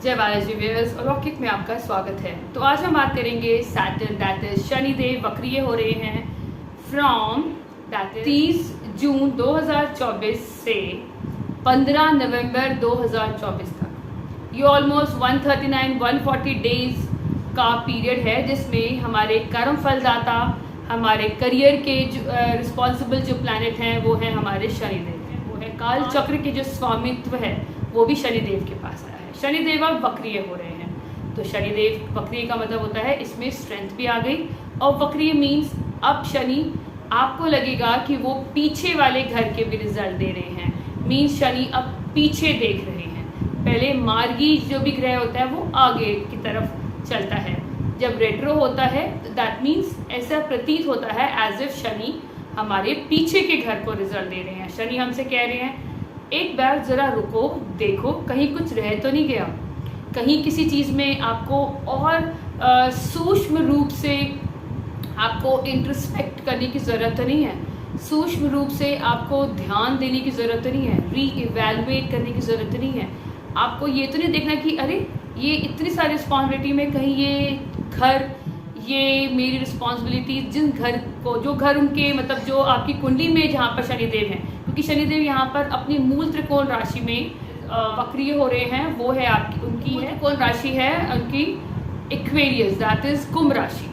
जय बालाजी व्यूअर्स और रॉकेट में आपका स्वागत है। तो आज हम बात करेंगे सैटर्न दैट इज शनिदेव वक्रीय हो रहे हैं फ्रॉम 30 जून 2024 से 15 नवंबर 2024 तक। ये ऑलमोस्ट 139-140 डेज का पीरियड है जिसमें हमारे कर्म फलदाता, हमारे करियर के जो रिस्पॉन्सिबल जो प्लैनेट हैं वो हैं हमारे शनिदेव हैं। वो है काल चक्र के जो स्वामित्व है वो भी शनिदेव के पास आया है। शनिदेव अब वक्रीय हो रहे हैं। तो शनिदेव वक्रीय का मतलब होता है इसमें स्ट्रेंथ भी आ गई, और वक्रीय मीन्स अब शनि आपको लगेगा कि वो पीछे वाले घर के भी रिजल्ट दे रहे हैं। मीन्स शनि अब पीछे देख रहे हैं। पहले मार्गी जो भी ग्रह होता है वो आगे की तरफ चलता है। जब रेट्रो होता है तो दैट मीन्स ऐसा प्रतीत होता है एज इफ शनि हमारे पीछे के घर को रिजल्ट दे रहे हैं। शनि हमसे कह रहे हैं एक बार ज़रा रुको, देखो कहीं कुछ रह तो नहीं गया, कहीं किसी चीज़ में आपको और सूक्ष्म रूप से आपको इंट्रोस्पेक्ट करने की ज़रूरत तो नहीं है, सूक्ष्म रूप से आपको ध्यान देने की ज़रूरत तो नहीं है, रीइवैल्यूएट करने की ज़रूरत तो नहीं है। आपको ये तो नहीं देखना कि अरे ये इतनी सारी रिस्पॉन्सिबिलिटी में कहीं ये घर, ये मेरी रिस्पॉन्सिबिलिटी, जिन घर को जो घर उनके मतलब जो आपकी कुंडली में जहाँ पर शनिदेव हैं, क्योंकि शनिदेव यहाँ पर अपनी मूल त्रिकोण राशि में वक्रीय हो रहे हैं, वो है आपकी उनकी है त्रिकोण राशि है उनकी एक्वेरियस, दैट इज कुंभ राशि,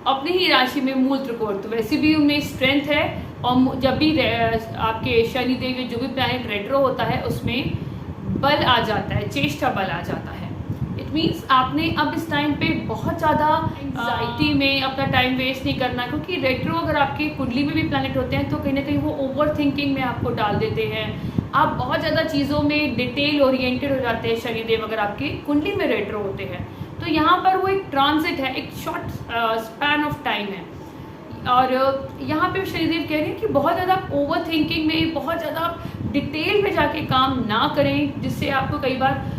अपनी ही राशि में मूल त्रिकोण। तो वैसे भी उनमें स्ट्रेंथ है, और जब भी आपके शनिदेव जो भी प्लैनेट रेट्रो होता है उसमें बल आ जाता है, चेष्टा बल आ जाता है। इट मीन्स आपने अब इस टाइम पे बहुत ज़्यादा एंग्जाइटी में अपना टाइम वेस्ट नहीं करना, क्योंकि रेट्रो अगर आपके कुंडली में भी प्लैनेट होते हैं तो कहीं ना कहीं वो ओवर थिंकिंग में आपको डाल देते हैं। आप बहुत ज़्यादा चीज़ों में डिटेल ओरिएंटेड हो जाते हैं शनिदेव अगर आपकी कुंडली में रेट्रो होते हैं। तो यहाँ पर वो एक ट्रांजिट है, एक शॉर्ट स्पैन ऑफ टाइम है, और यहाँ पे शनिदेव कह रहे हैं कि बहुत ज़्यादा ओवर थिंकिंग में, बहुत ज़्यादा डिटेल में जाके काम ना करें, जिससे आपको कई बार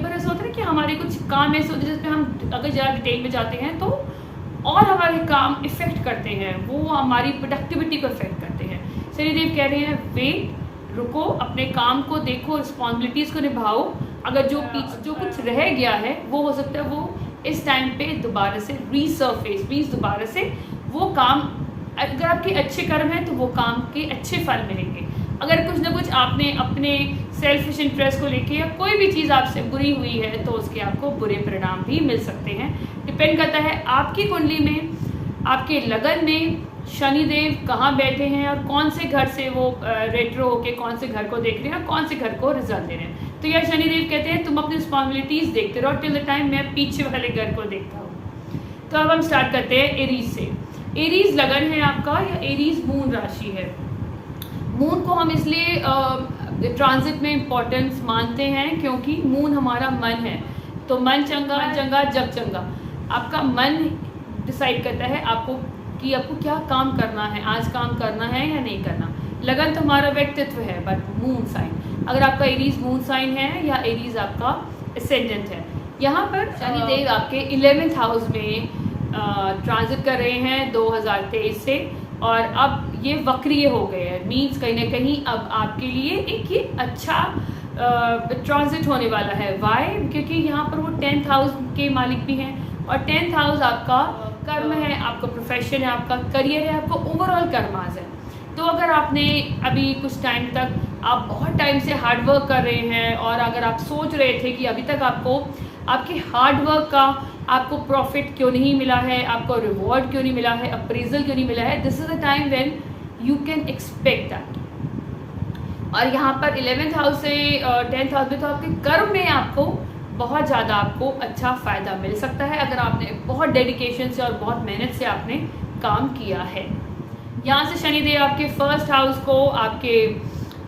ऐसा होता है कि हमारे कुछ काम ऐसे होते हैं जिसमें हम अगर ज़्यादा डिटेल में जाते हैं तो और हमारे काम इफ़ेक्ट करते हैं, वो हमारी प्रोडक्टिविटी को इफ़ेक्ट करते हैं। शनिदेव कह रहे हैं वेट, रुको, अपने काम को देखो, रिस्पॉन्सिबिलिटीज़ को निभाओ। अगर जो कुछ रह गया है वो हो सकता है वो इस टाइम पे दोबारा से रीसर्फेस, मीन्स दोबारा से वो काम, अगर आपके अच्छे कर्म हैं तो वो काम के अच्छे फल मिलेंगे। अगर कुछ ना कुछ आपने अपने सेल्फिश इंटरेस्ट को लेके या कोई भी चीज़ आपसे बुरी हुई है तो उसके आपको बुरे परिणाम भी मिल सकते हैं। डिपेंड करता है आपकी कुंडली में, आपके लगन में शनिदेव कहाँ बैठे हैं और कौन से घर से वो रेट्रो होके कौन से घर को देख रहे हैं और कौन से घर को रिजल्ट दे रहे हैं। तो यार शनिदेव कहते हैं तुम अपनी रिस्पॉन्सिबिलिटीज़ देखते रहो टिल द टाइम मैं पीछे वाले घर को देखता हूँ। तो अब हम स्टार्ट करते हैं एरीज से। एरीज लगन है आपका या एरीज मून राशि है। मून को हम इसलिए ट्रांजिट में इम्पोर्टेंस मानते हैं क्योंकि मून हमारा मन है। तो मन चंगा जब चंगा, आपका मन डिसाइड करता है आपको कि आपको क्या काम करना है, आज काम करना है या नहीं करना। लगन तो हमारा व्यक्तित्व है, बट मून साइन, अगर आपका एरीज मून साइन है या एरीज आपका एसेंडेंट है, यहाँ पर शनिदेव आपके 11th हाउस में ट्रांजिट कर रहे हैं 2023 से, और अब ये वक्रीय हो गए हैं। मीन्स कहीं ना कहीं अब आपके लिए एक ये अच्छा ट्रांजिट होने वाला है। वाई? क्योंकि यहाँ पर वो 10th हाउस के मालिक भी हैं, और 10th हाउस आपका कर्म है, आपका प्रोफेशन है, आपका करियर है, आपका ओवरऑल कर्माज है। तो अगर आपने अभी कुछ टाइम तक, आप बहुत टाइम से हार्ड वर्क कर रहे हैं, और अगर आप सोच रहे थे कि अभी तक आपको आपके हार्ड वर्क का आपको प्रॉफिट क्यों नहीं मिला है, आपको रिवॉर्ड क्यों नहीं मिला है, अप्रेजल क्यों नहीं मिला है, this is the time when you can expect that. और यहाँ पर 11th हाउस से 10th हाउस में तो आपके कर्म में आपको बहुत ज़्यादा आपको अच्छा फ़ायदा मिल सकता है अगर आपने बहुत डेडिकेशन से और बहुत मेहनत से आपने काम किया है। यहाँ से शनिदेव आपके 1st हाउस को, आपके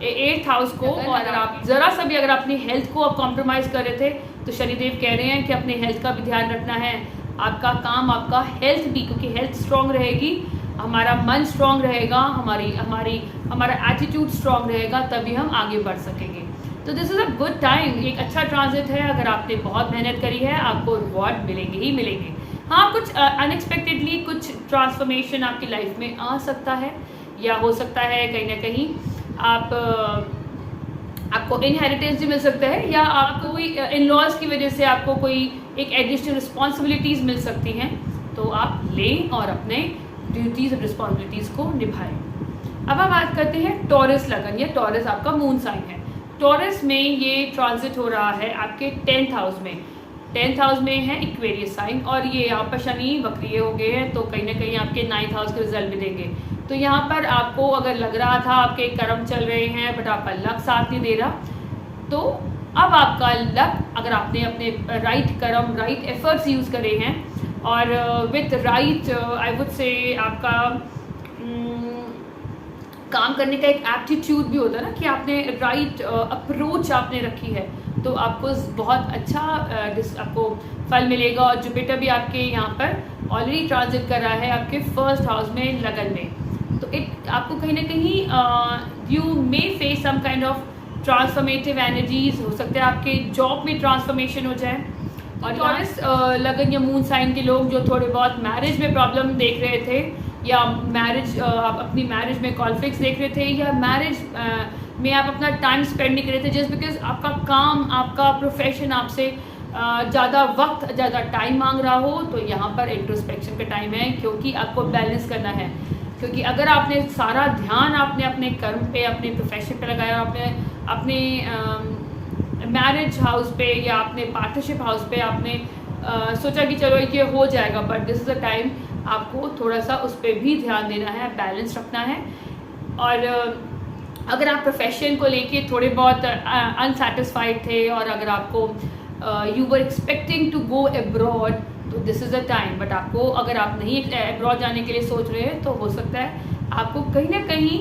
8th हाउस को, और अगर आप ज़रा सा भी अगर अपनी हेल्थ को आप कॉम्प्रोमाइज़ कर रहे थे तो शनिदेव कह रहे हैं कि अपने हेल्थ का भी ध्यान रखना है। आपका काम, आपका हेल्थ भी, क्योंकि हेल्थ स्ट्रॉन्ग रहेगी, हमारा मन स्ट्रॉन्ग रहेगा, हमारा एटीट्यूड स्ट्रॉन्ग रहेगा, तभी हम आगे बढ़ सकेंगे। तो this is a good time, एक अच्छा ट्रांजिट है। अगर आपने बहुत मेहनत करी है आपको रिवॉर्ड मिलेंगे ही मिलेंगे। हाँ, कुछ अनएक्सपेक्टेडली कुछ ट्रांसफॉर्मेशन आपकी लाइफ में आ सकता है, या हो सकता है कहीं ना कहीं आपको आपको इनहेरिटेंस भी मिल सकता है, या आपको कोई इन लॉज की वजह से आपको कोई एक एडिशनल रिस्पॉन्सिबिलिटीज़ मिल सकती हैं, तो आप लें और अपने ड्यूटीज़ और रिस्पॉन्सिबिलिटीज़ को निभाएं। अब हम बात करते हैं टॉरस लगन, या टॉरस आपका मून साइन है। टॉरस में ये ट्रांजिट हो रहा है आपके 10th हाउस में। 10th हाउस में है इक्वेरियस साइन, और ये यहाँ पर शनि वक्रीय हो गए हैं, तो कहीं ना कहीं आपके 9th हाउस के रिजल्ट भी देंगे। तो यहाँ पर आपको अगर लग रहा था आपके कर्म चल रहे हैं बट आपका लक साथ नहीं दे रहा, तो अब आपका लक, अगर आपने अपने राइट कर्म, राइट एफर्ट्स यूज़ करे हैं और with right I would say आपका काम करने का एक एप्टीट्यूड भी होता है ना, कि आपने राइट अप्रोच आपने रखी है, तो आपको बहुत अच्छा आपको फल मिलेगा। और जुपिटर भी आपके यहाँ पर ऑलरेडी ट्रांजिट कर रहा है आपके 1st हाउस में लगन में, तो आपको कहीं ना कहीं you may face some kind of transformative energies, हो सकता है आपके जॉब में ट्रांसफॉर्मेशन हो जाए। और टॉरस लगन या मून साइन के लोग जो थोड़े बहुत मैरिज में प्रॉब्लम देख रहे थे, या मैरिज आप अपनी मैरिज में कॉन्फ्लिक्ट्स देख रहे थे, या मैरिज में आप अपना टाइम स्पेंड नहीं कर रहे थे जस्ट बिकॉज आपका काम, आपका प्रोफेशन आपसे ज़्यादा वक्त, ज़्यादा टाइम मांग रहा हो, तो यहाँ पर इंट्रोस्पेक्शन का टाइम है, क्योंकि आपको बैलेंस करना है। क्योंकि अगर आपने सारा ध्यान आपने अपने कर्म पे, अपने प्रोफेशन पे लगाया, आपने अपने मैरिज हाउस पे या अपने पार्टनरशिप हाउस पे आपने सोचा कि चलो ये हो जाएगा, but this is the time आपको थोड़ा सा उस पर भी ध्यान देना है, बैलेंस रखना है। और अगर आप प्रोफेशन को लेके थोड़े बहुत अनसेटिस्फाइड थे, और अगर आपको you were expecting to go abroad, तो this is the time. But आपको, अगर आप नहीं अब्रॉड जाने के लिए सोच रहे हैं, तो हो सकता है आपको कहीं ना कहीं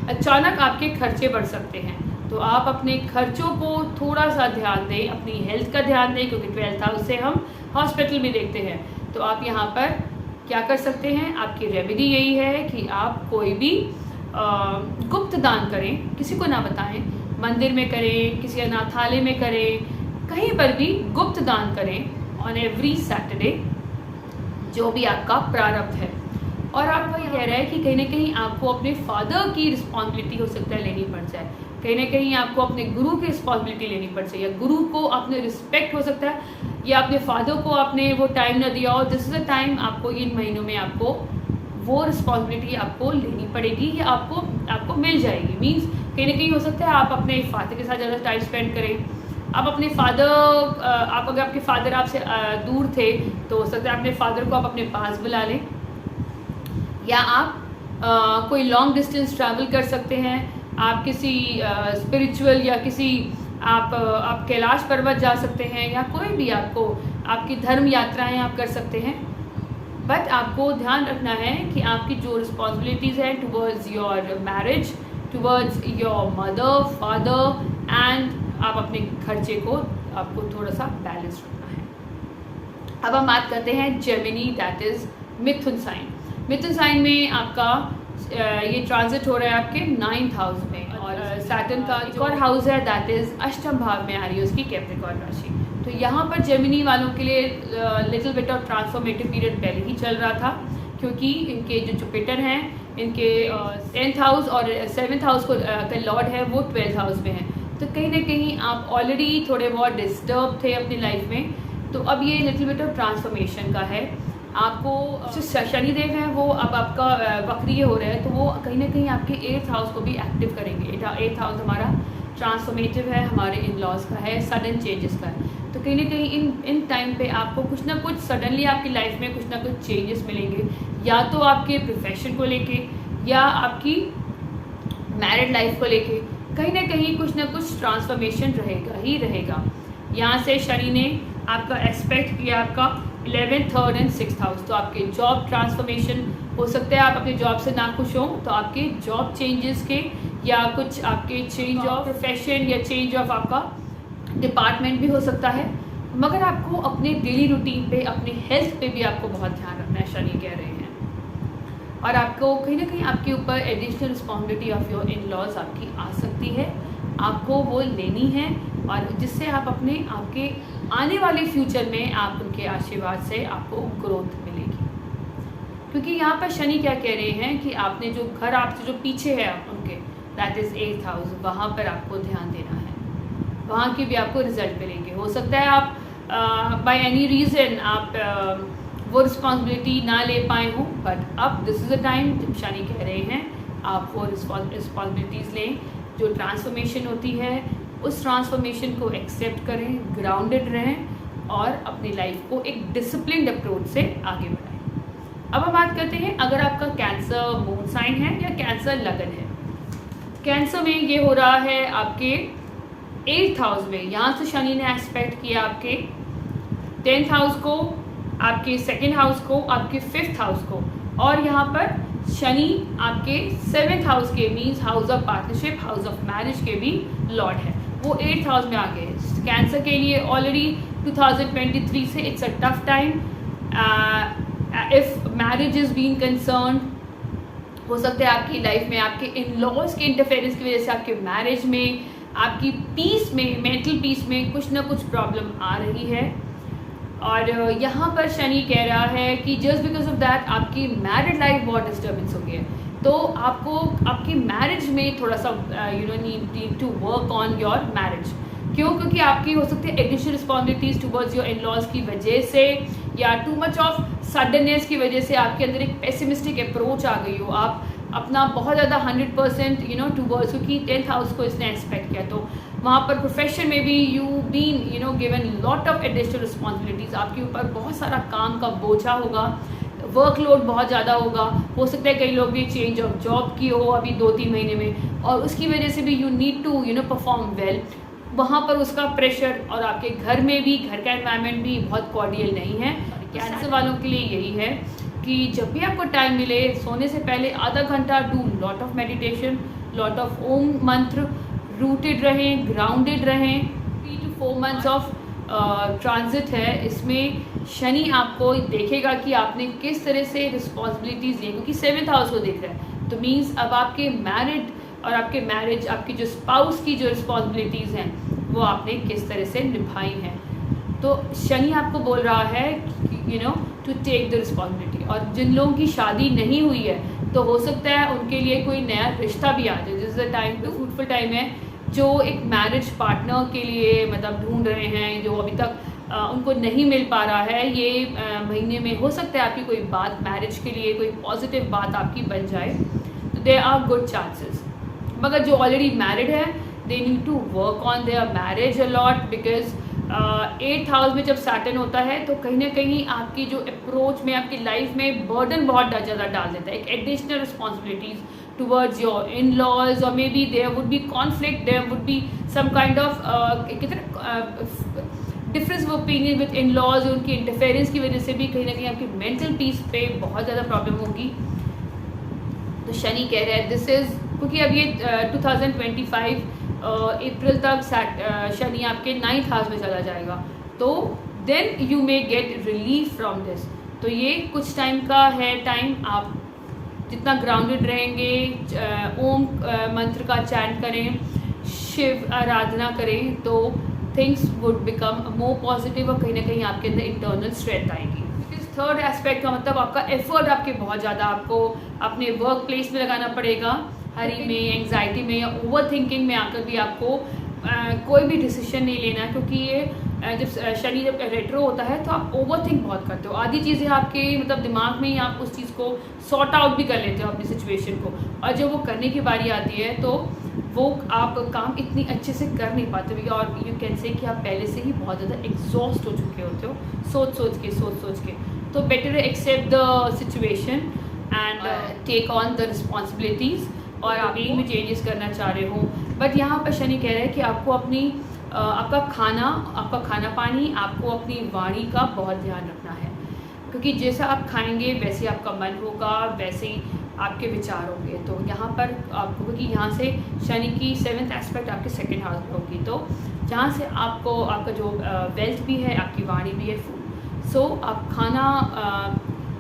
अचानक आपके खर्चे बढ़ सकते हैं, तो आप अपने खर्चों को थोड़ा सा ध्यान दें, अपनी हेल्थ का ध्यान दें, क्योंकि 12th हाउस से हम हॉस्पिटल भी देखते हैं। तो आप यहाँ पर क्या कर सकते हैं, आपकी रेमेडी यही है कि आप कोई भी गुप्त दान करें, किसी को ना बताएं, मंदिर में करें, किसी अनाथालय में करें, कहीं पर भी गुप्त दान करें ऑन एवरी सैटरडे, जो भी आपका प्रारब्ध है। और आपको ये कह रहा है कि कहीं ना कहीं आपको अपने फादर की रिस्पॉन्सिबिलिटी हो सकता है लेनी पड़ जाए, कहीं ना कहीं आपको अपने गुरु की रिस्पॉन्सिबिलिटी लेनी पड़ जाए, या गुरु को आपने रिस्पेक्ट हो सकता है, या अपने फादर को आपने वो टाइम ना दिया, और दिस इज़ द टाइम आपको इन महीनों में आपको वो रिस्पॉन्सिबिलिटी आपको लेनी पड़ेगी, या आपको मिल जाएगी। मीन्स कहीं ना कहीं हो सकता है आप अपने फादर के साथ ज़्यादा टाइम स्पेंड करें, आप अपने फादर, आप अगर आपके फादर आपसे दूर थे, तो हो सकता है अपने फादर को आप अपने पास बुला लें, या आप कोई लॉन्ग डिस्टेंस ट्रैवल कर सकते हैं, आप किसी स्पिरिचुअल या किसी आप कैलाश पर्वत जा सकते हैं, या कोई भी आपकी धर्म यात्राएं आप कर सकते हैं। बट आपको ध्यान रखना है कि आपकी जो रिस्पॉन्सिबिलिटीज़ हैं towards your marriage, towards your mother, father, and आप अपने खर्चे को आपको थोड़ा सा बैलेंस रखना है। अब हम बात करते हैं Gemini, that is Mithun sign. Mithun sign में आपका ये ट्रांजिट हो रहा है आपके 9th हाउस में, और सैटर्न का एक और हाउस है दैट इज़ अष्टम भाव में आ रही है उसकी, कैप्रिकॉर्न राशि। तो यहाँ पर जेमिनी वालों के लिए little bit of transformative period पहले ही चल रहा था, क्योंकि इनके जो जुपिटर हैं, इनके 10th हाउस और 7th हाउस का लॉर्ड है वो 12th हाउस में है। तो कहीं ना कहीं आप ऑलरेडी थोड़े बहुत डिस्टर्ब थे अपनी लाइफ में, तो अब ये लिटिल बिट ऑफ ट्रांसफॉर्मेशन का है। आपको जो शनिदेव हैं वो अब आपका वक्रीय हो रहे हैं, तो वो कहीं ना कहीं आपके 8th हाउस को भी एक्टिव करेंगे। 8th हाउस हमारा ट्रांसफॉर्मेटिव है, हमारे इन लॉज का है, सडन चेंजेस का है। तो कहीं ना कहीं इन टाइम पे आपको कुछ ना कुछ सडनली आपकी लाइफ में कुछ ना कुछ चेंजेस मिलेंगे, या तो आपके प्रोफेशन को लेके, या आपकी मैरिड लाइफ को लेके, कहीं ना कहीं कुछ ना कुछ ट्रांसफॉर्मेशन रहेगा ही रहेगा। यहाँ से शनि ने आपका एस्पेक्ट किया आपका 11th, 3rd and 6th house, तो आपके जॉब ट्रांसफॉर्मेशन हो सकता है, आप अपने जॉब से नाखुश हों, तो आपके जॉब चेंजेस के, या कुछ आपके चेंज ऑफ प्रोफेशन या चेंज ऑफ आपका डिपार्टमेंट भी हो सकता है। मगर आपको अपने डेली रूटीन पे, अपने हेल्थ पे भी आपको बहुत ध्यान रखना है, शनि कह रहे हैं। और आपको कहीं ना कहीं आपके ऊपर additional responsibility of your in laws आपकी आ सकती है, आपको वो लेनी है, और जिससे आप आपके आने वाले फ्यूचर में आप उनके आशीर्वाद से आपको ग्रोथ मिलेगी। क्योंकि यहाँ पर शनि क्या कह रहे हैं कि आपने जो घर आपसे जो पीछे है उनके, दैट इज़ 8th हाउस, वहाँ पर आपको ध्यान देना है। वहाँ के भी आपको रिजल्ट मिलेंगे। हो सकता है आप बाय एनी रीज़न आप वो रिस्पॉन्सिबिलिटी ना ले पाए हों, बट अब दिस इज़ अ टाइम जब शनि कह रहे हैं आप वो रिस्पॉन्सिबिलिटीज़ लें। जो ट्रांसफॉर्मेशन होती है उस ट्रांसफॉर्मेशन को एक्सेप्ट करें, ग्राउंडेड रहें और अपनी लाइफ को एक डिसिप्लिन्ड अप्रोच से आगे बढ़ाएं। अब हम बात करते हैं अगर आपका कैंसर मून साइन है या कैंसर लगन है। कैंसर में ये हो रहा है आपके 8th हाउस में, यहाँ से शनि ने एस्पेक्ट किया आपके 10th हाउस को, आपके 2nd हाउस को, आपके 5th हाउस को, और यहाँ पर शनि आपके 7th हाउस के means house of partnership, house of marriage के भी लॉर्ड है, वो 8th हाउस में आ गए। कैंसर के लिए ऑलरेडी 2023 से it's a tough time. If marriage is being concern, हो सकता है आपकी लाइफ में आपके इन लॉज के इंटरफेरेंस की वजह से आपके मैरिज में, आपकी पीस में, मेंटल पीस में कुछ ना कुछ प्रॉब्लम आ रही है। और यहाँ पर शनि कह रहा है कि जस्ट बिकॉज ऑफ दैट आपकी मैरिड लाइफ बहुत डिस्टर्बेंस हो गई है, तो आपको आपकी मैरिज में थोड़ा सा need to work on your marriage. क्यों? क्योंकि आपकी हो सकती है additional responsibilities towards your in laws की वजह से, या टू मच ऑफ सडननेस की वजह से आपके अंदर एक पेसिमिस्टिक अप्रोच आ गई हो, आप अपना बहुत ज़्यादा 100% टुवर्ड्स, क्योंकि 10th हाउस को इसने एक्सपेक्ट किया, तो वहाँ पर प्रोफेशन में भी you been given lot of additional responsibilities, आपके ऊपर बहुत सारा काम का बोझा होगा, वर्कलोड बहुत ज़्यादा होगा। हो सकता है कई लोग भी चेंज ऑफ जॉब की हो अभी 2-3 महीने में, और उसकी वजह से भी you need to perform well, वहाँ पर उसका प्रेशर, और आपके घर में भी, घर का एनवायरनमेंट भी बहुत कॉर्डियल नहीं है। कैंसर वालों के लिए यही है कि जब भी आपको टाइम मिले, सोने से पहले आधा घंटा do lot of meditation, lot of Om mantra, rooted रहें, ग्राउंडेड रहें। 3 to 4 months ऑफ ट्रांजिट है, इसमें शनि आपको देखेगा कि आपने किस तरह से रिस्पॉन्सिबिलिटीज़ ली, क्योंकि 7th हाउस को देख रहा है, तो मीन्स अब आपके मैरिड और आपके मैरिज, आपकी जो स्पाउस की जो रिस्पॉन्सिबिलिटीज़ हैं वो आपने किस तरह से निभाई हैं। तो शनि आपको बोल रहा है टू टेक द रिस्पॉन्सिबिलिटी। और जिन लोगों की शादी नहीं हुई है, तो हो सकता है उनके लिए कोई नया रिश्ता भी आ जाए। This is the time, too fruitful time है, जो एक मैरिज पार्टनर के लिए मतलब ढूंढ रहे हैं, जो अभी तक उनको नहीं मिल पा रहा है, ये महीने में हो सकता है आपकी कोई बात मैरिज के लिए, कोई पॉजिटिव बात आपकी बन जाए, तो देयर आर गुड चांसेस। मगर जो ऑलरेडी मैरिड है, they need to work on their marriage a lot, because 8th house में जब सैटर्न होता है तो कहीं ना कहीं आपकी जो अप्रोच में, आपकी लाइफ में बर्डन बहुत ज़्यादा डाल देता है, एक additional responsibilities towards your in-laws, or maybe there would be conflict, there would be some kind of difference of opinion with in-laws, उनकी इंटरफेरेंस की वजह से भी कहीं ना कहीं आपकी मेंटल पीस पे बहुत ज़्यादा प्रॉब्लम होगी। तो शनि कह रहा है दिस इज़, क्योंकि अब ये 2025 अप्रैल तक शनि आपके 9th हाउस में चला जाएगा, तो then you may get relief from this. तो ये कुछ टाइम का है टाइम, आप जितना ग्राउंडेड रहेंगे, ओम मंत्र का चैंट करें, शिव आराधना करें, तो things would become more positive, और कहीं ना कहीं आपके अंदर इंटरनल स्ट्रेंथ आएगी। बिकॉज 3rd एस्पेक्ट का मतलब आपका एफर्ट आपके बहुत ज़्यादा आपको अपने वर्क प्लेस में लगाना पड़ेगा, हरी में, एंग्जाइटी में या ओवर थिंकिंग में आकर भी आपको कोई भी डिसीजन नहीं लेना, क्योंकि ये जब शनि जब रेट्रो होता है तो आप ओवर थिंक बहुत करते हो, आधी चीज़ें आपके मतलब दिमाग में ही आप उस चीज़ को सॉर्ट आउट भी कर लेते हो अपनी सिचुएशन को, और जब वो करने की बारी आती है तो वो आप काम इतनी अच्छे से कर नहीं पाते हो, और यू कैन से कि आप पहले से ही बहुत ज़्यादा एग्जॉस्ट हो चुके होते हो सोच सोच के। तो better accept the situation and take on the responsibilities, और आप एक में चेंजेस करना चाह रहे हो। बट यहाँ पर शनि कह रहे हैं कि आपको अपनी आपका खाना पानी, आपको अपनी वाणी का बहुत ध्यान रखना है, क्योंकि जैसा आप खाएंगे वैसे आपका मन होगा, वैसे ही आपके विचार होंगे। तो यहाँ पर आपको, क्योंकि यहाँ से शनि की 7th एस्पेक्ट आपके 2nd हाउस में होगी, तो जहाँ से आपको आपका जो वेल्थ भी है, आपकी वाणी भी है, फूड। सो आप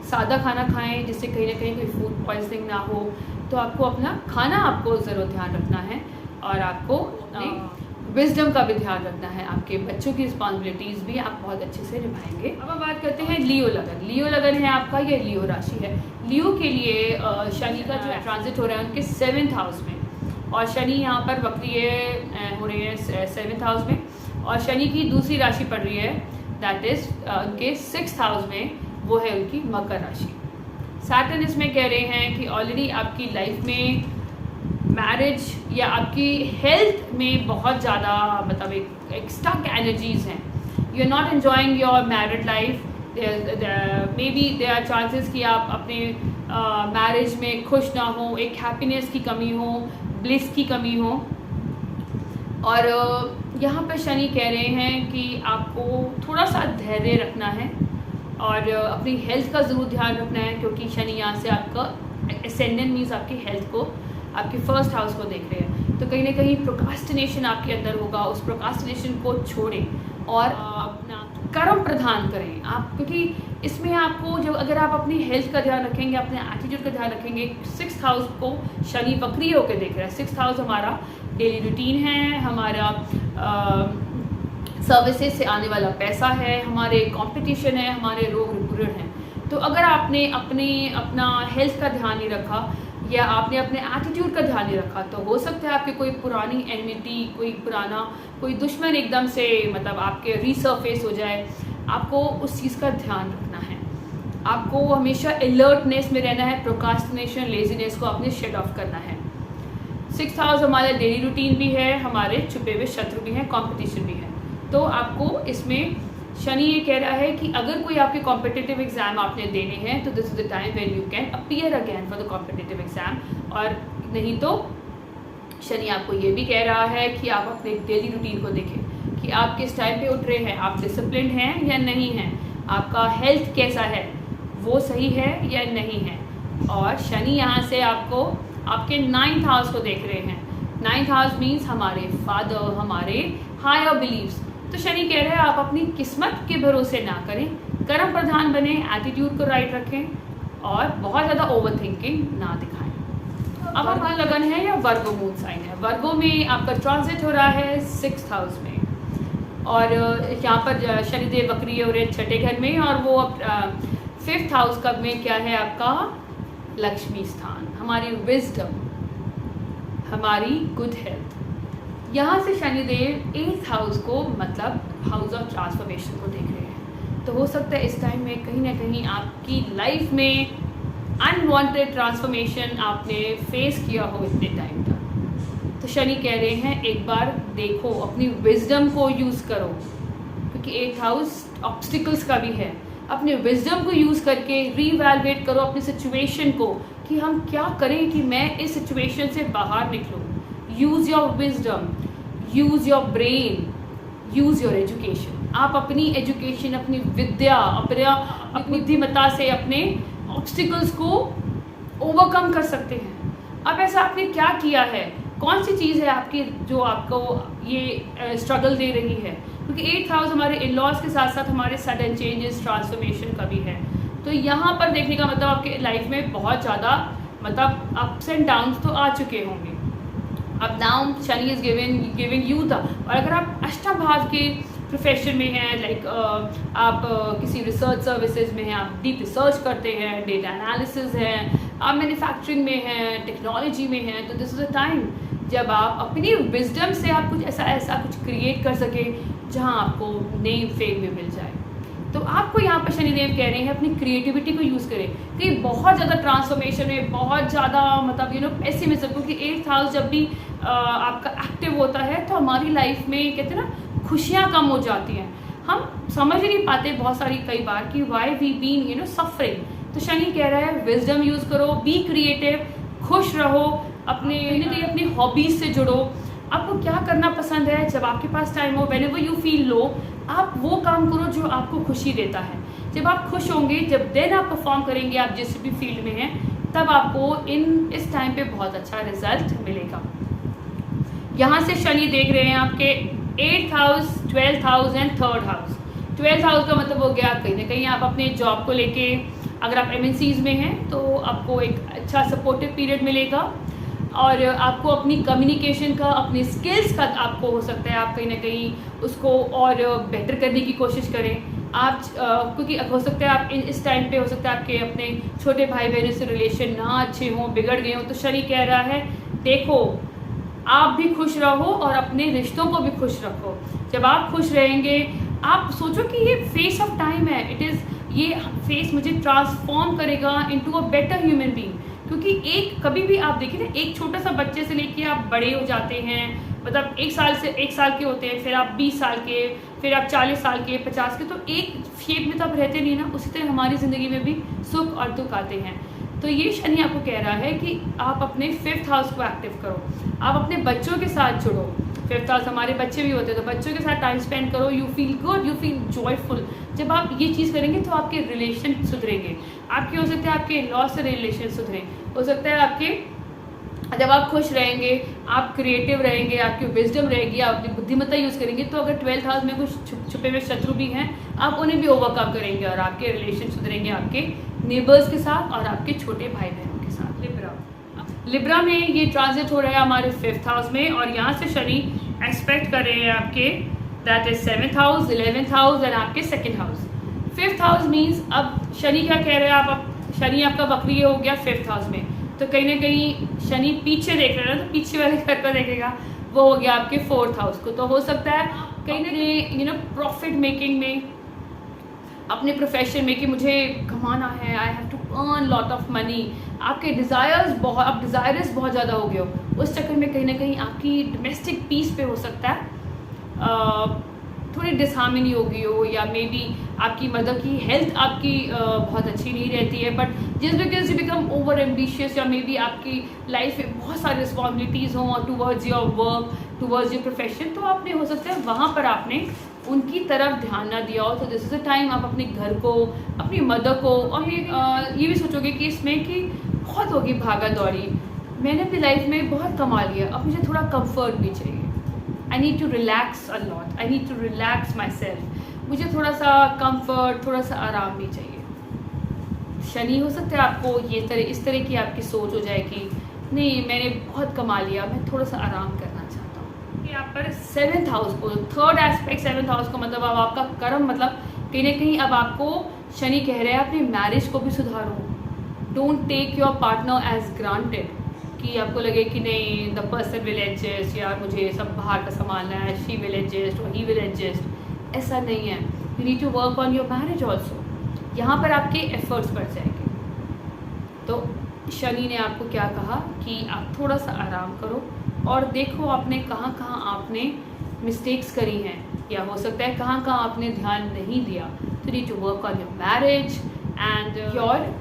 सादा खाना खाएं, जिससे कहीं ना कहीं कोई फूड पॉइजनिंग ना हो। तो आपको अपना खाना आपको ज़रूर ध्यान रखना है, और आपको विजडम का भी ध्यान रखना है, आपके बच्चों की रिस्पॉन्सिबिलिटीज़ भी आप बहुत अच्छे से निभाएंगे। अब हम बात करते हैं लियो लगन। लियो लगन है आपका, ये लियो राशि है। लियो के लिए शनि का जो ट्रांजिट हो रहा है उनके 7th हाउस में, और शनि यहाँ पर वक्रीय हो रहे हैं 7th हाउस में, और शनि की दूसरी राशि पड़ रही है, दैट इज उनके 6th हाउस में, वो है उनकी मकर राशि। सैटर्न इसमें कह रहे हैं कि ऑलरेडी आपकी लाइफ में मैरिज या आपकी हेल्थ में बहुत ज़्यादा मतलब एक स्टक एनर्जीज हैं, you are not enjoying your married life, maybe there are chances कि आप अपने मैरिज में खुश ना हो, एक हैप्पीनेस की कमी हो, ब्लिस की कमी हो। और यहाँ पर शनि कह रहे हैं कि आपको थोड़ा सा धैर्य रखना है और अपनी हेल्थ का ज़रूर ध्यान रखना है, क्योंकि शनि यहाँ से आपका एसेंडेंट मीन्स आपकी हेल्थ को, आपके फर्स्ट हाउस को देख रहे हैं। तो कहीं ना कहीं प्रोक्रास्टिनेशन आपके अंदर होगा, उस प्रोक्रास्टिनेशन को छोड़ें और अपना कर्म प्रधान करें आप, क्योंकि इसमें आपको जब अगर आप अपनी हेल्थ का ध्यान रखेंगे, अपने एटीट्यूड का ध्यान रखेंगे, 6th हाउस को शनि वक्री होकर देख रहा है। 6th हाउस हमारा डेली रूटीन है, हमारा सर्विसेज से आने वाला पैसा है, हमारे कंपटीशन है, हमारे रोग ऋण हैं। तो अगर आपने अपना हेल्थ का ध्यान नहीं रखा या आपने अपने एटीट्यूड का ध्यान नहीं रखा, तो हो सकता है आपकी कोई पुरानी एनिमिटी, कोई दुश्मन एकदम से मतलब आपके रीसर्फेस हो जाए। आपको उस चीज़ का ध्यान रखना है, आपको हमेशा अलर्टनेस में रहना है, प्रोक्रास्टिनेशन, लेजीनेस को आपने शेड ऑफ करना है। 6th हाउस हमारा डेली रूटीन भी है, हमारे छुपे हुए शत्रु भी हैं, कंपटीशन भी है। तो आपको इसमें शनि ये कह रहा है कि अगर कोई आपके कॉम्पिटिटिव एग्जाम आपने देने हैं तो this is the time when you can appear again for the competitive exam, और नहीं तो शनि आपको ये भी कह रहा है कि आप अपने डेली रूटीन को देखें कि आप किस टाइम पे उठ रहे हैं, आप डिसिप्लिन हैं या नहीं हैं, आपका हेल्थ कैसा है, वो सही है या नहीं है। और शनि यहाँ से आपको आपके 9th हाउस को देख रहे हैं। 9th हाउस मीन्स हमारे फादर, हमारे हायर बिलीव्स। तो शनि कह रहे हैं आप अपनी किस्मत के भरोसे ना करें, कर्म प्रधान बने, एटीट्यूड को राइट रखें और बहुत ज़्यादा ओवर थिंकिंग ना दिखाएं। अब हमारा लगन है या वर्गो मून साइन है। वर्गो में आपका ट्रांजिट हो रहा है 6th हाउस में, और यहाँ पर शनिदेव वक्री हो रहे हैं 6ठे घर में, और वो 5th हाउस कब में क्या है आपका लक्ष्मी स्थान, हमारी विजडम, हमारी गुड हेल्थ। यहाँ से शनिदेव 8th हाउस को मतलब हाउस ऑफ ट्रांसफॉर्मेशन को देख रहे हैं। तो हो सकता है इस टाइम में कहीं ना कहीं आपकी लाइफ में अनवांटेड ट्रांसफॉर्मेशन आपने फेस किया हो इतने टाइम तक। तो शनि कह रहे हैं एक बार देखो, अपनी विजडम को यूज़ करो, क्योंकि 8th हाउस ऑब्स्टिकल्स का भी है। अपने विजडम को यूज़ करके रीवैल्यूएट करो अपनी सिचुएशन को कि हम क्या करें कि मैं इस सिचुएशन से बाहर निकलूँ। Use your wisdom, use your brain, use your education. आप अपनी एजुकेशन, अपनी विद्या, अपनी बुद्धिमत्ता से अपने ऑब्स्टिकल्स को ओवरकम कर सकते हैं। अब ऐसा आपने क्या किया है, कौन सी चीज़ है आपकी जो आपको ये स्ट्रगल दे रही है, क्योंकि 8th हाउस हमारे इन लॉज के साथ साथ हमारे सडन चेंजेस, ट्रांसफॉर्मेशन का भी है। तो यहाँ पर देखने का मतलब आपके लाइफ में बहुत ज़्यादा मतलब अप्स एंड डाउन्स तो आ चुके होंगे। अब down Shani is giving you the, और अगर आप अष्टम भाव के प्रोफेशन में हैं, लाइक आप किसी रिसर्च सर्विसेज में हैं, आप डीप रिसर्च करते हैं, डेटा एनालिसिस है, आप मैन्युफैक्चरिंग में हैं, टेक्नोलॉजी में हैं, तो दिस इज़ अ टाइम जब आप अपनी विजडम से आप कुछ ऐसा कुछ क्रिएट कर सकें जहां आपको नेम फेम में मिल जाए। तो आपको यहाँ पर शनिदेव कह रहे हैं अपनी क्रिएटिविटी को यूज़ करें, कि बहुत ज़्यादा ट्रांसफॉर्मेशन में बहुत ज़्यादा मतलब पेसिमिज्म, क्योंकि 8th हाउस जब भी आपका एक्टिव होता है तो हमारी लाइफ में कहते हैं ना खुशियाँ कम हो जाती हैं, हम समझ ही नहीं पाते बहुत सारी कई बार कि वाई वी बीन सफरिंग। तो शनि कह रहा है विजडम यूज़ करो, बी क्रिएटिव, खुश रहो, अपनी हॉबीज़ से जुड़ो। आपको क्या करना पसंद है, जब आपके पास टाइम हो, व्हेनेवर यू फील लो, आप वो काम करो जो आपको खुशी देता है। जब आप खुश होंगे, जब देन आप परफॉर्म करेंगे, आप जिस भी फील्ड में हैं, तब आपको इस टाइम पे बहुत अच्छा रिजल्ट मिलेगा। यहाँ से शनि देख रहे हैं आपके 8th house, 12th house and 3rd house. 12th house का मतलब हो गया कहीं ना कहीं आप अपने जॉब को लेके, अगर आप MNCs में हैं तो आपको एक अच्छा सपोर्टिव पीरियड मिलेगा, और आपको अपनी कम्युनिकेशन का, अपनी स्किल्स का आपको हो सकता है आप कहीं ना कहीं उसको और बेटर करने की कोशिश करें। आप क्योंकि हो सकता है आप इस टाइम पे हो सकता है आपके अपने छोटे भाई बहनों से रिलेशन ना अच्छे हों, बिगड़ गए हों। तो शनि कह रहा है देखो आप भी खुश रहो और अपने रिश्तों को भी खुश रखो। जब आप खुश रहेंगे, आप सोचो कि ये फेस ऑफ टाइम है, ये फेस मुझे ट्रांसफॉर्म करेगा into a better human being. क्योंकि एक कभी भी आप देखिए ना, एक छोटा सा बच्चे से लेके आप बड़े हो जाते हैं, मतलब 1 साल के होते हैं, फिर आप 20 साल के, फिर आप 40 साल के, 50 के, तो एक शेप में तो आप रहते नहीं ना। उसी तरह हमारी ज़िंदगी में भी सुख और दुख आते हैं। तो ये शनि आपको कह रहा है कि आप अपने 5th हाउस को एक्टिव करो, आप अपने बच्चों के साथ जुड़ो। 5th हाउस हमारे बच्चे भी होते हैं, तो बच्चों के साथ टाइम स्पेंड करो। You feel good, you feel joyful. जब आप ये चीज़ करेंगे तो आपके रिलेशन सुधरेंगे। आपके हो सकता है आपके लॉ से रिलेशन सुधरें, हो सकता है आपके, जब आप खुश रहेंगे, आप क्रिएटिव रहेंगे, आपकी विजडम रहेगी, आप अपनी बुद्धिमत्ता यूज़ करेंगे, तो अगर 12th हाउस में कुछ छुपे हुए शत्रु भी हैं, आप उन्हें भी ओवरकम करेंगे और आपके रिलेशन सुधरेंगे आपके नेबर्स के साथ और आपके छोटे भाई बहनों के साथ। लिब्रा में ये ट्रांजिट हो रहा है हमारे 5th हाउस में, और यहाँ से शनि एक्सपेक्ट कर रहे हैं आपके, that is 7th house, 11th house और आपके 2nd house. 5th house means, अब शनि क्या कह रहे हैं, आप शनि आपका वक्रीय हो गया 5th हाउस में, तो कहीं ना कहीं शनि पीछे देख रहे हैं ना, तो पीछे वाले घर को देखेगा, वो हो गया आपके 4th हाउस को। तो हो सकता है कहीं ना कहीं प्रॉफिट मेकिंग में, अपने प्रोफेशन में, कि मुझे कमाना है, I have to earn lot of money, आपके डिज़ायर्स बहुत, आप डिज़ायरस बहुत ज़्यादा हो गए हो, उस चक्कर में कहीं ना कहीं आपकी डोमेस्टिक पीस पे हो सकता है थोड़ी डिसहार्मनी हो गई हो, या मे बी आपकी मदर की हेल्थ आपकी बहुत अच्छी नहीं रहती है, but just because you become over ambitious, या मे बी आपकी लाइफ में बहुत सारी रिस्पॉन्सिबिलिटीज़ हों और towards your work, towards your profession, तो आपने हो सकता है वहाँ पर आपने उनकी तरफ ध्यान ना दिया हो। तो दिस इज़ अ टाइम आप अपने घर को, अपनी मदर को, और ये भी सोचोगे कि इसमें कि बहुत होगी भागा दौड़ी, मैंने अपनी लाइफ में बहुत कमा लिया, अब मुझे थोड़ा कंफर्ट भी चाहिए। I need to relax a lot, I need to relax myself, मुझे थोड़ा सा कंफर्ट, थोड़ा सा आराम भी चाहिए। शनि हो सकता है आपको इस तरह की आपकी सोच हो जाए कि नहीं, मैंने बहुत कमा लिया, मैं थोड़ा सा आराम करना चाहता हूँ। यहाँ पर 7th हाउस को, 3rd एस्पेक्ट 7th हाउस को, मतलब अब आपका कर्म, मतलब कहीं ना कहीं अब आपको शनि कह रहे हैं अपनी मैरिज को भी सुधारो। Don't take your partner as granted, कि आपको लगे कि नहीं, द पर्सन विल एडजस्ट, या मुझे सब बाहर का संभालना है, शी विल एडजस्ट और ही विल एडजस्ट, ऐसा नहीं है। You need to work on your marriage also. यहाँ पर आपके एफर्ट्स बढ़ जाएंगे। तो शनि ने आपको क्या कहा कि आप थोड़ा सा आराम करो और देखो आपने कहाँ कहाँ आपने मिस्टेक्स करी हैं, या हो सकता है कहाँ कहाँ आपने ध्यान नहीं दिया। तो need to work on your marriage and your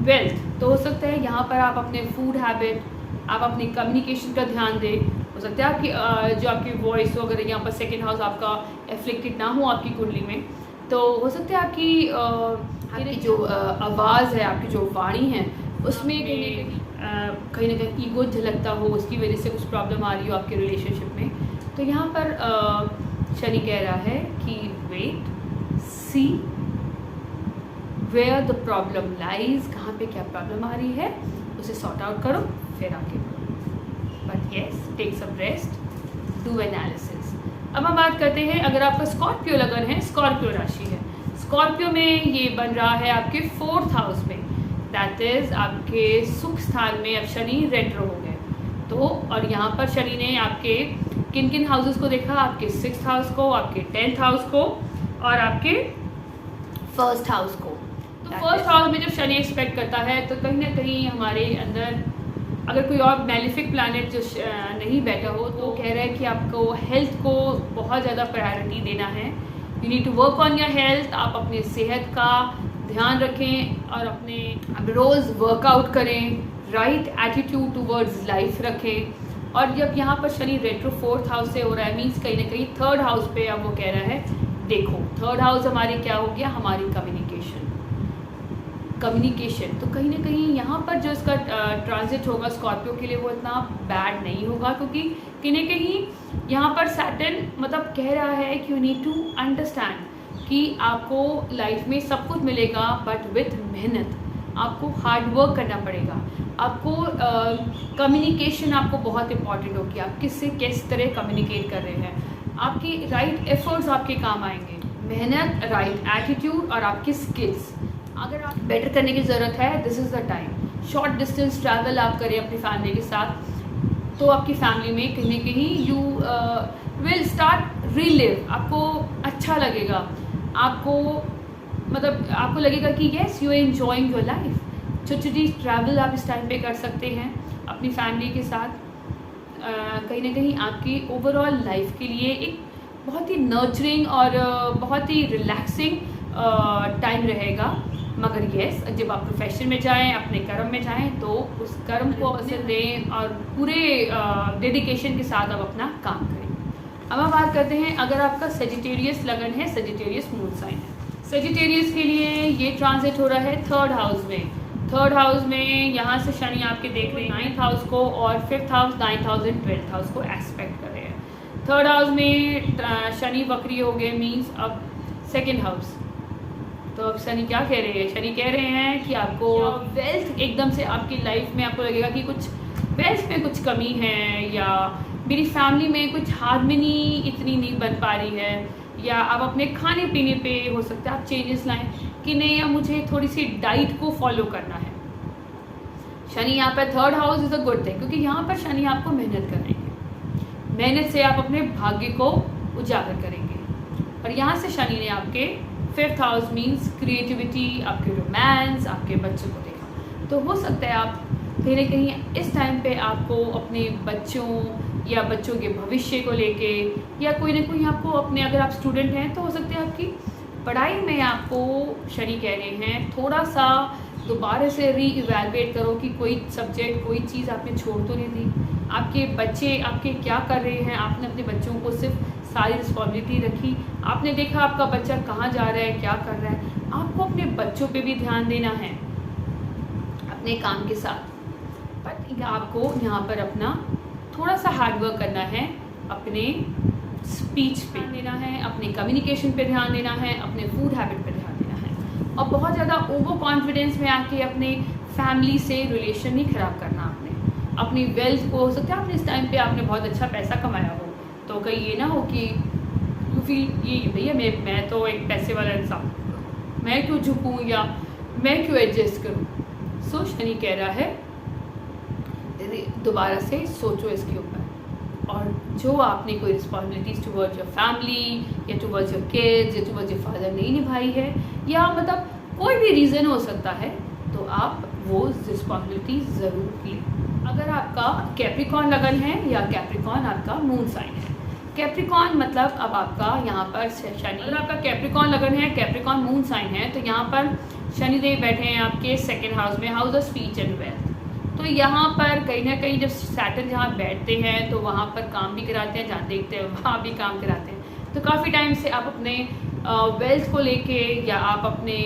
wealth. तो हो सकता है यहाँ पर आप अपने फूड हैबिट, आप अपनी कम्युनिकेशन का ध्यान दें। हो सकता है आपकी जो आपकी वॉइस हो, अगर यहाँ पर 2nd हाउस आपका एफ्लिक्टेड ना हो आपकी कुंडली में, तो हो सकता है आपकी जो आवाज़ है, आपकी जो वाणी है, उसमें कहीं ना कहीं ईगो झलकता हो, उसकी वजह से कुछ प्रॉब्लम आ रही हो आपके रिलेशनशिप में। तो यहाँ पर शनि कह रहा है कि wait, see where the problem lies, कहाँ पे क्या प्रॉब्लम आ रही है, उसे सॉर्ट आउट करो, फिर आगे बढ़ो। But yes, take some rest, do analysis. अब हम बात करते हैं, अगर आपका स्कॉर्पियो लगन है, स्कॉर्पियो राशि है, स्कॉर्पियो में ये बन रहा है आपके 4th हाउस में, दैट इज़ आपके सुख स्थान में अब शनि रेट्रो हो गए। तो और यहाँ पर शनि ने आपके किन किन हाउसेस को देखा, आपके 6th हाउस को, आपके 10th हाउस को और आपके 1st हाउस को। तो 1st हाउस में जब शनि एक्सपेक्ट करता है, तो कहीं ना कहीं हमारे अंदर अगर कोई और मैलिफिक प्लैनेट जो नहीं बैठा हो, तो कह रहा है कि आपको हेल्थ को बहुत ज़्यादा प्रायोरिटी देना है। You need to work on your health. आप अपने सेहत का ध्यान रखें और अपने अब रोज़ वर्कआउट करें, राइट एटीट्यूड टूवर्ड्स लाइफ रखें। और जब यहाँ पर शनि रेट्रो 4th हाउस से हो रहा है, मीन्स कहीं ना कहीं 3rd हाउस पे अब वो कह रहा है, देखो 3rd हाउस हमारी क्या हो गया, हमारी कम्युनिकेशन। तो कहीं ना कहीं यहाँ पर जो इसका ट्रांजिट होगा स्कॉर्पियो के लिए, वो इतना बैड नहीं होगा, क्योंकि कहीं ना कहीं यहाँ पर सैटर्न मतलब कह रहा है कि यू नीड टू अंडरस्टैंड कि आपको लाइफ में सब कुछ मिलेगा, बट विथ मेहनत। आपको हार्ड वर्क करना पड़ेगा। आपको कम्युनिकेशन आपको बहुत इंपॉर्टेंट होगी, आप किससे किस तरह कम्युनिकेट कर रहे हैं। आपकी राइट एफर्ट्स आपके काम आएंगे, मेहनत, राइट एटीट्यूड और आपकी स्किल्स। अगर आप बेटर करने की ज़रूरत है, this is the time. Short distance travel आप करें अपनी फैमिली के साथ, तो आपकी फैमिली में कहीं ना कहीं यू विल स्टार्ट रीलिव, आपको अच्छा लगेगा, आपको मतलब आपको लगेगा कि yes you are enjoying your life. छोटी छोटी ट्रैवल आप इस टाइम पे कर सकते हैं अपनी फैमिली के साथ। कहीं ना कहीं आपकी ओवरऑल लाइफ के लिए एक बहुत ही नर्चरिंग और बहुत ही रिलैक्सिंग टाइम रहेगा। मगर येस जब आप प्रोफेशन में जाएं, अपने कर्म में जाएं, तो उस कर्म को अवसर दें और पूरे डेडिकेशन के साथ आप अपना काम करें। अब हम बात करते हैं, अगर आपका सेजिटेरियस लगन है, सेजिटेरियस मून साइन है, सेजिटेरियस के लिए ये ट्रांजिट हो रहा है 3rd हाउस में। 3rd हाउस में यहाँ से शनि आपके देख रहे हैं 9th हाउस को, और 5th house, 9th house and 12th house को एस्पेक्ट कर रहे हैं। 3rd हाउस में शनि वक्री हो गए, मीन्स अब 2nd हाउस। तो अब शनि क्या कह रहे हैं? शनि कह रहे हैं कि आपको वेल्थ एकदम से आपकी लाइफ में आपको लगेगा कि कुछ वेल्थ में कुछ कमी है, या मेरी फैमिली में कुछ हार्मनी इतनी नहीं बन पा रही है, या आप अपने खाने पीने पे हो सकता है आप चेंजेस लाएं कि नहीं, या मुझे थोड़ी सी डाइट को फॉलो करना है। शनि यहाँ पर 3rd house is a good thing, क्योंकि यहाँ पर शनि आपको मेहनत कराएंगे, मेहनत से आप अपने भाग्य को उजागर करेंगे। और यहाँ से शनि ने आपके 5th हाउस मीन्स क्रिएटिविटी, आपके रोमांस, आपके बच्चों को देखा। तो हो सकता है आप कहीं ना कहीं इस टाइम पे आपको अपने बच्चों या बच्चों के भविष्य को लेके, या कोई ना कोई आपको अपने, अगर आप स्टूडेंट हैं तो हो सकता है आपकी पढ़ाई में आपको शनि कह रहे हैं थोड़ा सा दोबारा से री-इवैल्यूएट करो कि कोई सब्जेक्ट, कोई चीज़ आपने छोड़ तो नहीं दी। आपके बच्चे आपके क्या कर रहे हैं, आपने अपने बच्चों को सिर्फ सारी रिस्पॉन्सिबिलिटी रखी, आपने देखा आपका बच्चा कहाँ जा रहा है, क्या कर रहा है, आपको अपने बच्चों पे भी ध्यान देना है अपने काम के साथ। बट आपको यहाँ पर अपना थोड़ा सा हार्डवर्क करना है, अपने स्पीच पे देना है, अपने कम्युनिकेशन पे ध्यान देना है, अपने फूड हैबिट पे ध्यान देना है, और बहुत ज़्यादा ओवर कॉन्फिडेंस में आके अपने फैमिली से रिलेशन नहीं ख़राब करना। आपने अपनी वेल्थ को, हो सकता है आपने इस टाइम पे आपने बहुत अच्छा पैसा कमाया हो, तो कहीं ये ना हो कि यू फील ये भैया मैं तो एक पैसे वाला इंसान, मैं क्यों झुकूँ या मैं क्यों एडजस्ट करूँ। सो शनि कह रहा है दोबारा से सोचो इसके ऊपर, और जो आपने कोई रिस्पॉन्सिबिलिटीज़ टुवर्ड्स योर फैमिली या टुवर्ड्स योर किड्स या टुवर्ड्स योर फादर नहीं निभाई है, या मतलब कोई भी रीज़न हो सकता है, तो आप वो रिस्पॉन्सिबिलिटी ज़रूर लें। अगर आपका कैप्रिकॉर्न लगन है या कैप्रिकॉर्न आपका मून साइन है, कैप्रिकॉर्न मतलब अब आपका यहाँ पर शनि, अगर आपका कैप्रिकॉर्न लगन है, कैप्रिकॉर्न मून साइन है, तो यहाँ पर शनिदेव बैठे हैं आपके 2nd हाउस में, house of speech and wealth. तो यहाँ पर कहीं ना कहीं जब सैटर्न जहाँ बैठते हैं तो वहाँ पर काम भी कराते हैं, जहाँ देखते हैं वहाँ भी काम कराते हैं। तो काफ़ी टाइम से आप अपने वेल्थ को लेके या आप अपने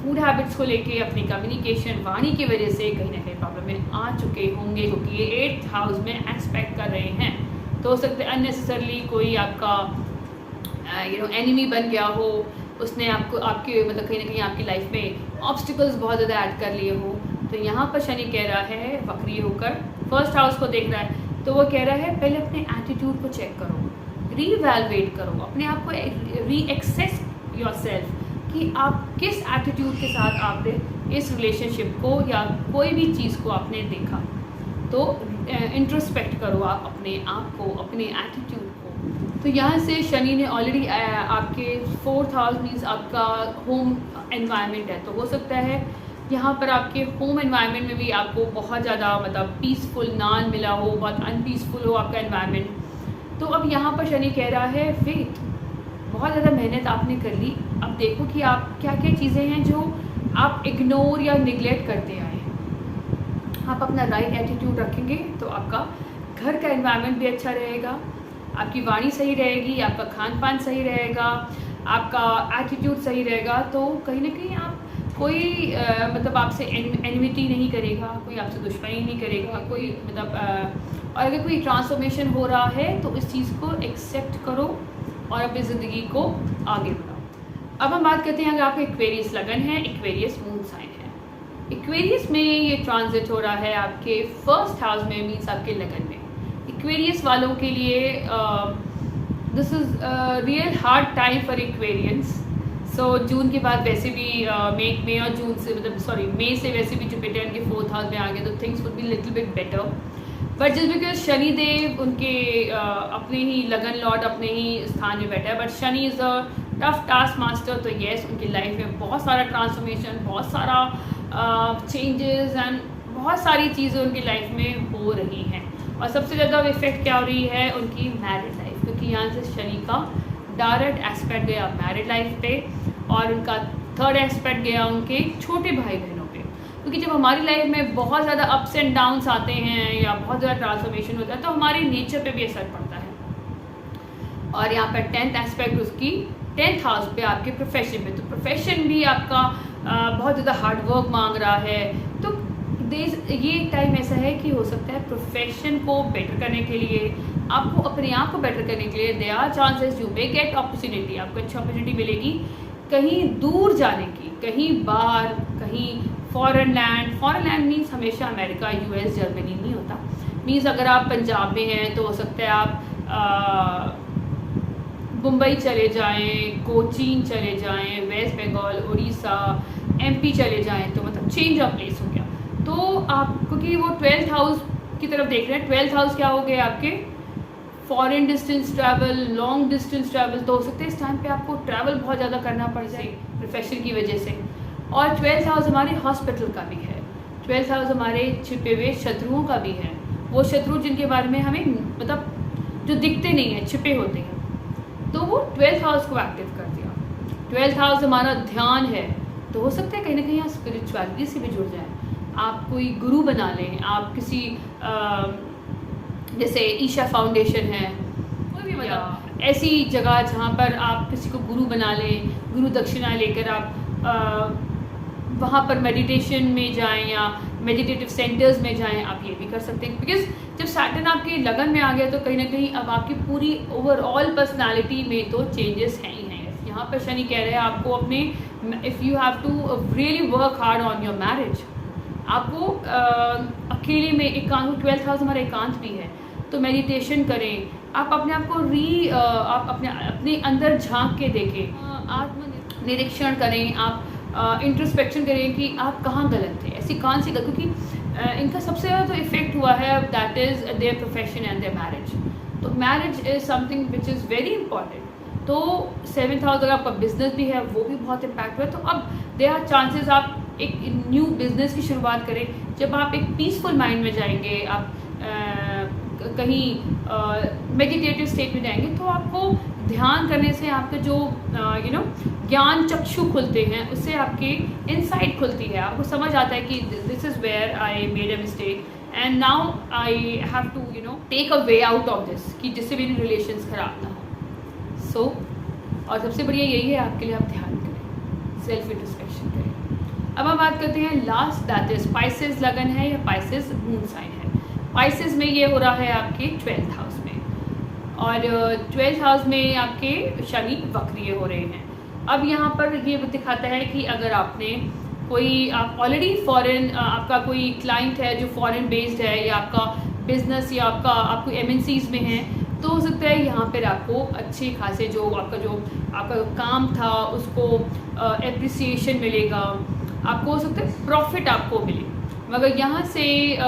फूड हैबिट्स को लेके, अपनी कम्युनिकेशन वाणी की वजह से कहीं ना कहीं प्रॉब्लम में आ चुके होंगे, क्योंकि ये 8th हाउस में एस्पेक्ट कर रहे हैं। तो हो सकता है अननेसेसरली कोई आपका एनिमी बन गया हो, उसने आपको आपके मतलब कहीं ना कहीं आपकी लाइफ में ऑब्स्टिकल्स बहुत ज़्यादा ऐड कर लिए हो। तो यहाँ पर शनि कह रहा है वक्री होकर 1st हाउस को देख रहा है, तो वो कह रहा है पहले अपने एटीट्यूड को चेक करो, रीवैल्यूएट करो, अपने आप को री-एक्सेस योरसेल्फ कि आप किस एटीट्यूड के साथ आपने इस रिलेशनशिप को या कोई भी चीज़ को आपने देखा। तो इंट्रोस्पेक्ट करो आप अपने आप को, अपने एटीट्यूड को। तो यहाँ से शनि ने ऑलरेडी आपके 4th हाउस मीन्स आपका होम एनवायरनमेंट है, तो हो सकता है यहाँ पर आपके होम एनवायरनमेंट में भी आपको बहुत ज़्यादा मतलब पीसफुल ना मिला हो, बहुत अनपीसफुल हो आपका एनवायरनमेंट। तो अब यहाँ पर शनि कह रहा है वेट, बहुत ज़्यादा मेहनत आपने कर ली, अब देखो कि आप क्या क्या चीज़ें हैं जो आप इग्नोर या निगलेक्ट करते आए हैं। आप अपना राइट एटीट्यूड रखेंगे तो आपका घर का एनवायरनमेंट भी अच्छा रहेगा, आपकी वाणी सही रहेगी, आपका खान पान सही रहेगा, आपका एटीट्यूड सही रहेगा। तो कहीं ना कहीं आप कोई मतलब आपसे एनिमिटी नहीं करेगा, कोई आपसे दुश्मनी नहीं करेगा, कोई मतलब और अगर कोई ट्रांसफॉर्मेशन हो रहा है तो इस चीज़ को एक्सेप्ट करो और अपनी ज़िंदगी को आगे बढ़ाओ। अब हम बात करते हैं, अगर आपका एक्वेरियस लगन है, एक्वेरियस मून साइन है, एक्वेरियस में ये ट्रांजिट हो रहा है आपके 1st हाउस में, मीन्स आपके लगन में। एक्वेरियस वालों के लिए this is real hard time for Aquarians. So June के बाद वैसे भी मई और जून से मतलब मई से वैसे भी जुपिटर के 4th हाउस में आ गए, तो things would be little bit better. But just because Shani Dev उनके अपने ही लगन लॉर्ड अपने ही स्थान में बैठा है, but Shani is a tough task master. तो येस, उनकी लाइफ में बहुत सारा ट्रांसफॉर्मेशन, बहुत सारा चेंजेस एंड बहुत सारी चीज़ें उनकी लाइफ में हो रही हैं। और सबसे ज़्यादा इफेक्ट क्या हो रही है उनकी मैरिड लाइफ, क्योंकि यहाँ से शनि का डायरेक्ट एस्पेक्ट गया मैरिड लाइफ पे, और उनका थर्ड एस्पेक्ट गया उनके छोटे भाई बहनों पे। क्योंकि जब हमारी लाइफ में बहुत ज़्यादा अप्स एंड डाउन्स आते हैं या बहुत ज़्यादा ट्रांसफॉर्मेशन होता है तो हमारे नेचर पे भी असर पड़ता है। और यहाँ पर 10th एस्पेक्ट उसकी 10th हाउस पे आपके प्रोफेशन पे, तो प्रोफेशन भी आपका बहुत ज़्यादा हार्डवर्क मांग रहा है। तो ये टाइम ऐसा है कि हो सकता है प्रोफेशन को बेटर करने के लिए, आपको अपने आप को बेटर करने के लिए there are chances you may get opportunity, आपको अच्छी अपॉर्चुनिटी मिलेगी कहीं दूर जाने की, कहीं बाहर, कहीं फॉरेन लैंड मीन्स हमेशा अमेरिका, यूएस, जर्मनी नहीं होता। मीन्स अगर आप पंजाब में हैं तो हो सकता है आप मुंबई चले जाएं, कोचीन चले जाएं, वेस्ट बंगाल, उड़ीसा, एमपी चले जाएं, तो मतलब चेंज ऑफ प्लेस हो गया। तो आप क्योंकि वो 12th हाउस की तरफ देख रहे हैं, 12th हाउस क्या हो गए आपके foreign distance travel, long distance travel, तो हो सकता है इस टाइम पे आपको ट्रैवल बहुत ज़्यादा करना पड़ जाए प्रोफेशन की वजह से। और 12th हाउस हमारे हॉस्पिटल का भी है, 12th हाउस हमारे छिपे हुए शत्रुओं का भी है, वो शत्रु जिनके बारे में हमें मतलब जो दिखते नहीं हैं, छिपे होते हैं, तो वो 12th हाउस को एक्टिव कर दिया। 12th हाउस हमारा ध्यान है, तो हो सकता है कहीं ना कहीं आप स्पिरिचुअलिटी से भी जुड़ जाएं, आप कोई गुरु बना लें, आप किसी जैसे ईशा फाउंडेशन है, कोई भी मतलब ऐसी जगह जहाँ पर आप किसी को गुरु बना लें, गुरु दक्षिणा लेकर आप वहाँ पर मेडिटेशन में जाएं या मेडिटेटिव सेंटर्स में जाएं, आप ये भी कर सकते हैं। बिकॉज जब सैटर्न आपके लगन में आ गया तो कहीं ना कहीं अब आपकी पूरी ओवरऑल पर्सनालिटी में तो चेंजेस हैं ही हैं। यहाँ पर शनि कह रहे हैं आपको अपने, if you have to really work hard on your marriage, आपको अकेले में एकांत, 12th हाउस हमारा एकांत भी है, तो मेडिटेशन करें, आप अपने आप को आप अपने अंदर झांक के देखें, आत्म निरीक्षण करें, आप इंट्रोस्पेक्शन करें कि आप कहाँ गलत थे, ऐसी कौन सी गलत, क्योंकि इनका सबसे ज़्यादा तो इफेक्ट हुआ है that is their profession and their marriage. तो marriage is something which is very important. तो 7th हाउस अगर आपका बिजनेस भी है वो भी बहुत इम्पैक्ट हुआ है। तो अब देयर आर चांसेस आप एक न्यू बिजनेस की शुरुआत करें जब आप एक पीसफुल माइंड में जाएंगे, आप कहीं मेडिटेटिव स्टेट में जाएंगे, तो आपको ध्यान करने से आपके जो ज्ञान चक्षु खुलते हैं, उससे आपकी इनसाइट खुलती है, आपको समझ आता है कि this is where I made a mistake and now I have to take a way out of this, कि जिससे मेरी रिलेशंस खराब ना हो। सो और सबसे बढ़िया यही है आपके लिए, आप ध्यान करें, सेल्फ इंट्रोस्पेक्शन करें। अब हम बात करते हैं लास्ट, दैट इज पाइसेस लगन है या पाइसेस मून साइन है। पाइसेस में ये हो रहा है आपके 12th हाउस में, और 12th हाउस में आपके शनि वक्रिय हो रहे हैं। अब यहाँ पर ये दिखाता है कि अगर आपने कोई, आप ऑलरेडी फॉरेन, आपका कोई क्लाइंट है जो फॉरेन बेस्ड है, या आपका बिजनेस या आपको MNCs में है, तो हो सकता है यहाँ पर आपको अच्छे खासे जो आपका काम था उसको एप्रिसिएशन मिलेगा, आपको हो सकता है प्रॉफिट आपको मिले। मगर यहाँ से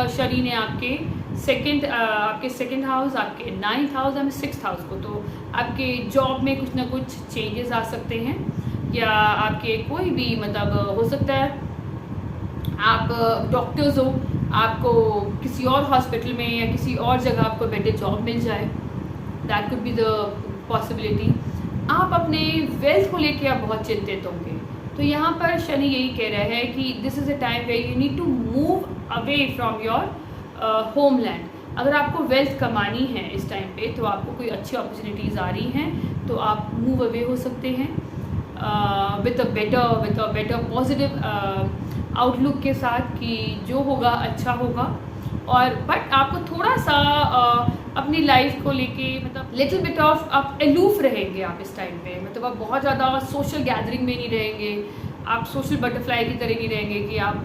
शनि ने आपके सेकंड हाउस, आपके 9th हाउस और 6th हाउस को, तो आपके जॉब में कुछ ना कुछ चेंजेस आ सकते हैं, या आपके कोई भी मतलब हो सकता है आप डॉक्टर्स हो, आपको किसी और हॉस्पिटल में या किसी और जगह आपको बेटर जॉब मिल जाए, that could be the possibility. आप अपने वेल्थ को लेके आप बहुत चिंतित होंगे, तो यहाँ पर शनि यही कह रहा है कि this is a time where you need to move away from your homeland. अगर आपको वेल्थ कमानी है इस टाइम पे, तो आपको कोई अच्छी अपॉर्चुनिटीज़ आ रही हैं, तो आप मूव अवे हो सकते हैं with a better positive outlook के साथ, कि जो होगा अच्छा होगा। और बट आपको थोड़ा सा अपनी लाइफ को लेके मतलब लिटिल बिट ऑफ आप एलूफ रहेंगे आप इस टाइम पे, मतलब आप बहुत ज़्यादा सोशल गैदरिंग में नहीं रहेंगे, आप सोशल बटरफ्लाई की तरह नहीं रहेंगे कि आप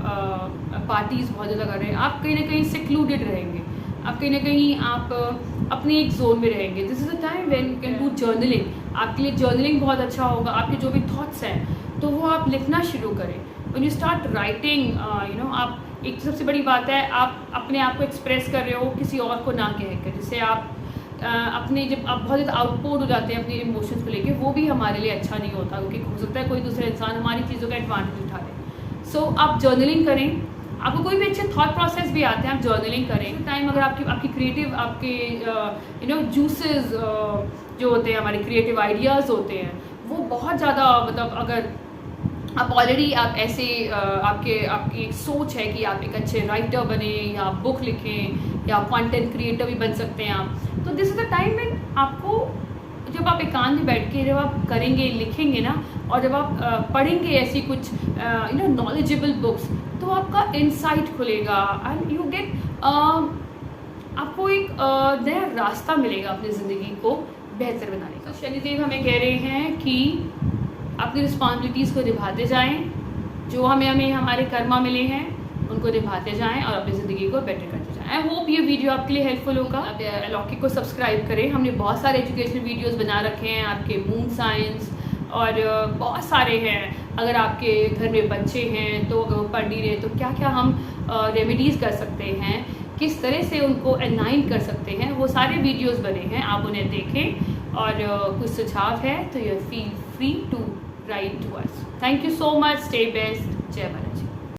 पार्टीज़ बहुत ज़्यादा कर रहे हैं, आप कहीं ना कहीं सिक्लूडेड रहेंगे, आप कहीं ना कहीं आप अपने एक जोन में रहेंगे। This is a time when you can do journaling. आपके लिए जर्नलिंग बहुत अच्छा होगा, आपके जो भी थॉट्स हैं तो वो आप लिखना शुरू करें। व्हेन यू स्टार्ट राइटिंग, आप एक सबसे बड़ी बात है, आप अपने आप को एक्सप्रेस कर रहे हो किसी और को ना कहकर, जिससे आप अपने जब आप बहुत ज़्यादा आउटपोर्ट हो जाते हैं अपने इमोशंस को लेके, वो भी हमारे लिए अच्छा नहीं होता, क्योंकि हो सकता है कोई दूसरा इंसान हमारी चीज़ों का एडवांटेज उठा ले। सो आप जर्नलिंग करें, आपको कोई भी अच्छे थॉट प्रोसेस भी आते हैं, आप जर्नलिंग करें। टाइम अगर आपकी क्रिएटिव आपके जूसेस जो होते हैं, हमारे क्रिएटिव आइडियाज़ होते हैं, वो बहुत ज़्यादा मतलब अगर आप ऑलरेडी आप ऐसे आपकी एक सोच है कि आप एक अच्छे राइटर बने या आप बुक लिखें या कंटेंट क्रिएटर भी बन सकते हैं आप, तो this is the time when आपको, जब आप एकांत में बैठ के जब आप करेंगे, लिखेंगे ना, और जब आप पढ़ेंगे ऐसी कुछ नॉलेजेबल बुक्स, तो आपका इंसाइट खुलेगा एंड यू गेट आपको एक नया रास्ता मिलेगा अपनी ज़िंदगी को बेहतर बनाने का। शनिदेव हमें कह रहे हैं कि अपनी रिस्पॉन्सिबिलिटीज़ को निभाते जाएं, जो हमें हमारे कर्मा मिले हैं उनको निभाते जाएं और अपनी ज़िंदगी को बेटर करते जाएं। आई होप ये वीडियो आपके लिए हेल्पफुल होगा। आप अलौकिक को सब्सक्राइब करें, हमने बहुत सारे एजुकेशनल वीडियोस बना रखे हैं, आपके मून साइंस और बहुत सारे हैं। अगर आपके घर में बच्चे हैं तो अगर वो पढ़ नहीं रहे तो क्या क्या हम रेमेडीज़ कर सकते हैं, किस तरह से उनको एनाइन कर सकते हैं, वो सारे वीडियोज़ बने हैं, आप उन्हें देखें। और कुछ सुझाव है तो you feel free to write to us. Thank you so much. Stay best. Jai Balaji.